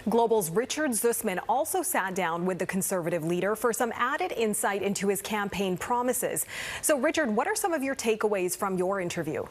Global's Richard Zussman also sat down with the Conservative leader for some added insight into his campaign promises. So, Richard, what are some of your takeaways from your interview?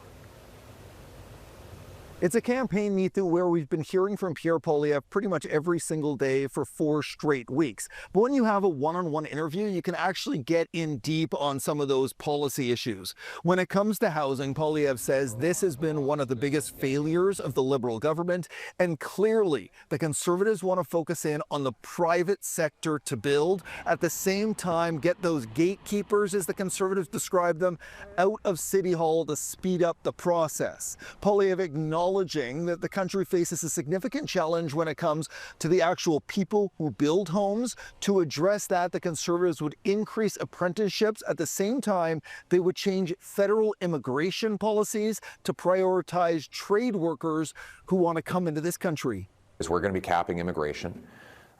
It's a campaign, Neetu, where we've been hearing from Pierre Poilievre pretty much every single day for 4 straight weeks. But when you have a one-on-one interview, you can actually get in deep on some of those policy issues. When it comes to housing, Poilievre says this has been one of the biggest failures of the Liberal government, and clearly the Conservatives want to focus in on the private sector to build. At the same time, get those gatekeepers, as the Conservatives describe them, out of City Hall to speed up the process. Poilievre acknowledging that the country faces a significant challenge when it comes to the actual people who build homes. To address that, the Conservatives would increase apprenticeships. At the same time, they would change federal immigration policies to prioritize trade workers who want to come into this country. We're going to be capping immigration.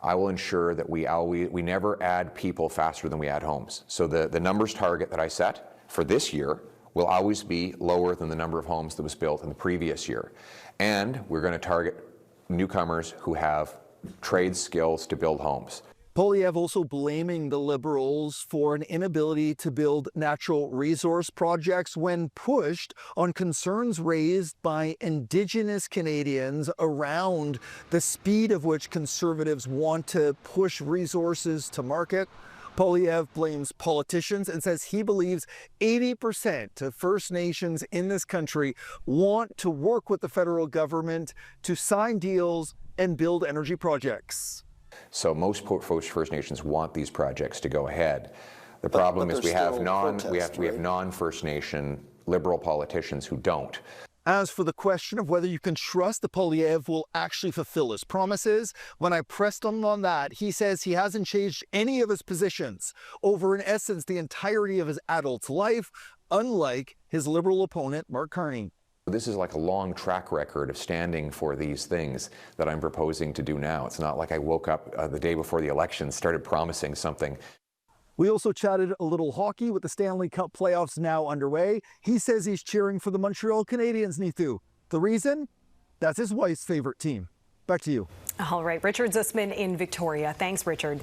I will ensure that we never add people faster than we add homes. So the numbers target that I set for this year will always be lower than the number of homes that was built in the previous year. And we're going to target newcomers who have trade skills to build homes. Poilievre also blaming the Liberals for an inability to build natural resource projects when pushed on concerns raised by Indigenous Canadians around the speed of which Conservatives want to push resources to market. Poilievre blames politicians and says he believes 80% of First Nations in this country want to work with the federal government to sign deals and build energy projects. So most First Nations want these projects to go ahead. The problem is we have non-First Nation Liberal politicians who don't. As for the question of whether you can trust that Poilievre will actually fulfill his promises, when I pressed him on that, he says he hasn't changed any of his positions over, in essence, the entirety of his adult life, unlike his Liberal opponent, Mark Carney. This is like a long track record of standing for these things that I'm proposing to do now. It's not like I woke up the day before the election, started promising something. We also chatted a little hockey with the Stanley Cup playoffs now underway. He says he's cheering for the Montreal Canadiens, Neetu. The reason? That's his wife's favorite team. Back to you. All right, Richard Zussman in Victoria. Thanks, Richard.